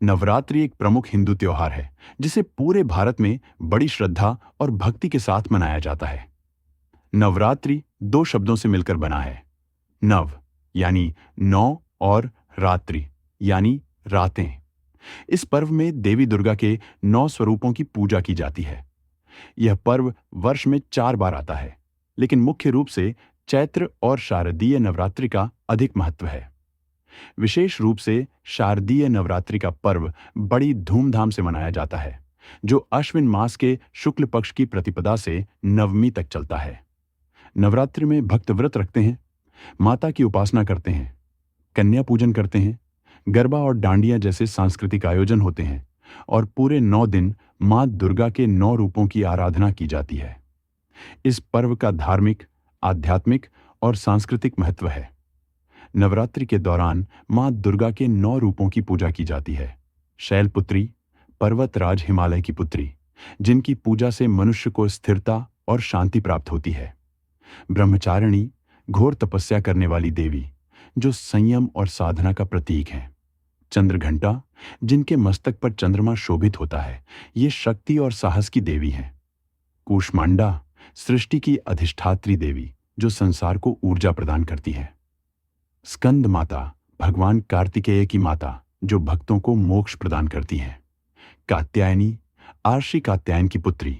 नवरात्रि एक प्रमुख हिंदू त्योहार है जिसे पूरे भारत में बड़ी श्रद्धा और भक्ति के साथ मनाया जाता है। नवरात्रि दो शब्दों से मिलकर बना है। नव यानी नौ और रात्रि यानी रातें। इस पर्व में देवी दुर्गा के 9 स्वरूपों की पूजा की जाती है। यह पर्व वर्ष में 4 बार आता है, लेकिन मुख्य रूप से चैत्र और शारदीय नवरात्रि का अधिक महत्व है। विशेष रूप से शारदीय नवरात्रि का पर्व बड़ी धूमधाम से मनाया जाता है, जो अश्विन मास के शुक्ल पक्ष की प्रतिपदा से नवमी तक चलता है। नवरात्रि में भक्त व्रत रखते हैं, माता की उपासना करते हैं, कन्या पूजन करते हैं, गरबा और डांडिया जैसे सांस्कृतिक आयोजन होते हैं और पूरे 9 दिन मां दुर्गा के 9 रूपों की आराधना की जाती है। इस पर्व का धार्मिक, आध्यात्मिक और सांस्कृतिक महत्व है। नवरात्रि के दौरान मां दुर्गा के 9 रूपों की पूजा की जाती है। शैलपुत्री, पर्वतराज हिमालय की पुत्री, जिनकी पूजा से मनुष्य को स्थिरता और शांति प्राप्त होती है। ब्रह्मचारिणी, घोर तपस्या करने वाली देवी, जो संयम और साधना का प्रतीक है। चंद्रघंटा, जिनके मस्तक पर चंद्रमा शोभित होता है, ये शक्ति और साहस की देवी हैं। कूष्मांडा, सृष्टि की अधिष्ठात्री देवी, जो संसार को ऊर्जा प्रदान करती है। स्कंद माता, भगवान कार्तिकेय की माता, जो भक्तों को मोक्ष प्रदान करती हैं। कात्यायनी, आर्षि कात्यायन की पुत्री,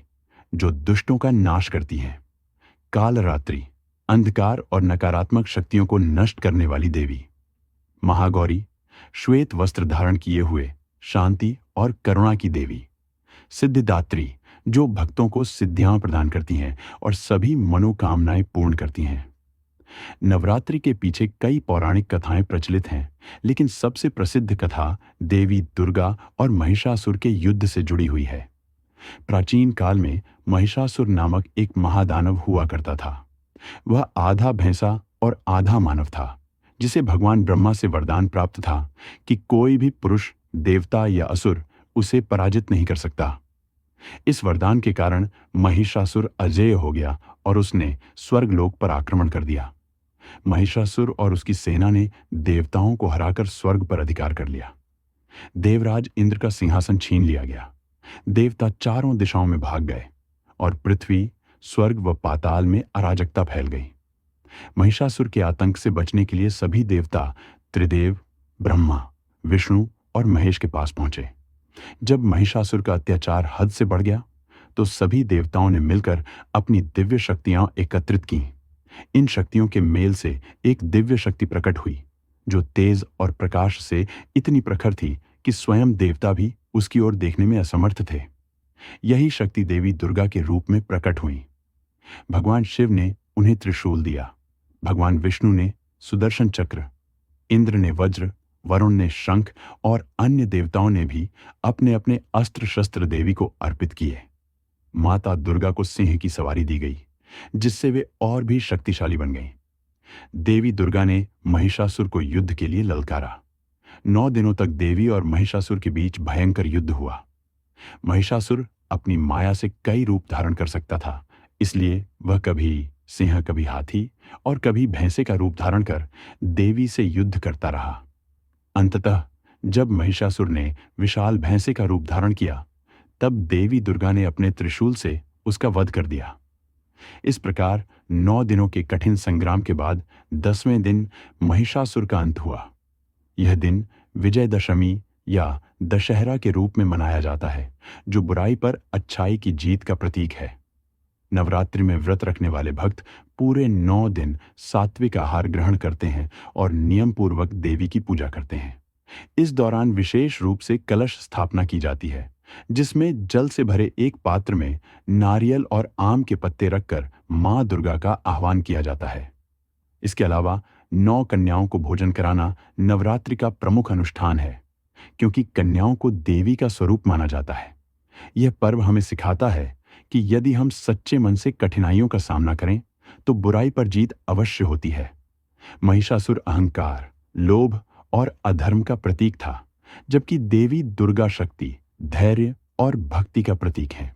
जो दुष्टों का नाश करती हैं। कालरात्रि, अंधकार और नकारात्मक शक्तियों को नष्ट करने वाली देवी। महागौरी, श्वेत वस्त्र धारण किए हुए शांति और करुणा की देवी। सिद्धिदात्री, जो भक्तों को सिद्धियां प्रदान करती हैं और सभी मनोकामनाएं पूर्ण करती हैं। नवरात्रि के पीछे कई पौराणिक कथाएं प्रचलित हैं, लेकिन सबसे प्रसिद्ध कथा देवी दुर्गा और महिषासुर के युद्ध से जुड़ी हुई है। प्राचीन काल में महिषासुर नामक एक महादानव हुआ करता था। वह आधा भैंसा और आधा मानव था, जिसे भगवान ब्रह्मा से वरदान प्राप्त था कि कोई भी पुरुष, देवता या असुर उसे पराजित नहीं कर सकता। इस वरदान के कारण महिषासुर अजेय हो गया और उसने स्वर्गलोक पर आक्रमण कर दिया। महिषासुर और उसकी सेना ने देवताओं को हराकर स्वर्ग पर अधिकार कर लिया। देवराज इंद्र का सिंहासन छीन लिया गया। देवता चारों दिशाओं में भाग गए और पृथ्वी, स्वर्ग व पाताल में अराजकता फैल गई। महिषासुर के आतंक से बचने के लिए सभी देवता त्रिदेव, ब्रह्मा, विष्णु और महेश के पास पहुंचे। जब महिषासुर का अत्याचार हद से बढ़ गया, तो सभी देवताओं ने मिलकर अपनी दिव्य शक्तियां एकत्रित की। इन शक्तियों के मेल से एक दिव्य शक्ति प्रकट हुई, जो तेज और प्रकाश से इतनी प्रखर थी कि स्वयं देवता भी उसकी ओर देखने में असमर्थ थे। यही शक्ति देवी दुर्गा के रूप में प्रकट हुई। भगवान शिव ने उन्हें त्रिशूल दिया, भगवान विष्णु ने सुदर्शन चक्र, इंद्र ने वज्र, वरुण ने शंख और अन्य देवताओं ने भी अपने अपने अस्त्र शस्त्र देवी को अर्पित किए। माता दुर्गा को सिंह की सवारी दी गई, जिससे वे और भी शक्तिशाली बन गईं। देवी दुर्गा ने महिषासुर को युद्ध के लिए ललकारा। 9 दिनों तक देवी और महिषासुर के बीच भयंकर युद्ध हुआ। महिषासुर अपनी माया से कई रूप धारण कर सकता था, इसलिए वह कभी सिंह, कभी हाथी और कभी भैंसे का रूप धारण कर देवी से युद्ध करता रहा। अंततः जब महिषासुर ने विशाल भैंसे का रूप धारण किया, तब देवी दुर्गा ने अपने त्रिशूल से उसका वध कर दिया। इस प्रकार 9 दिनों के कठिन संग्राम के बाद 10वें दिन महिषासुर का अंत हुआ। यह दिन विजयदशमी या दशहरा के रूप में मनाया जाता है, जो बुराई पर अच्छाई की जीत का प्रतीक है। नवरात्रि में व्रत रखने वाले भक्त पूरे 9 दिन सात्विक आहार ग्रहण करते हैं और नियम पूर्वक देवी की पूजा करते हैं। इस दौरान विशेष रूप से कलश स्थापना की जाती है, जिसमें जल से भरे एक पात्र में नारियल और आम के पत्ते रखकर मां दुर्गा का आह्वान किया जाता है। इसके अलावा 9 कन्याओं को भोजन कराना नवरात्रि का प्रमुख अनुष्ठान है, क्योंकि कन्याओं को देवी का स्वरूप माना जाता है। यह पर्व हमें सिखाता है कि यदि हम सच्चे मन से कठिनाइयों का सामना करें, तो बुराई पर जीत अवश्य होती है। महिषासुर अहंकार, लोभ और अधर्म का प्रतीक था, जबकि देवी दुर्गा शक्ति, धैर्य और भक्ति का प्रतीक है।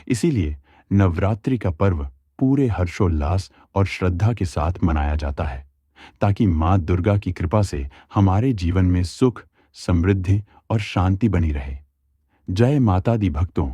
इसीलिए नवरात्रि का पर्व पूरे हर्षोल्लास और श्रद्धा के साथ मनाया जाता है, ताकि मां दुर्गा की कृपा से हमारे जीवन में सुख, समृद्धि और शांति बनी रहे। जय माता दी भक्तों।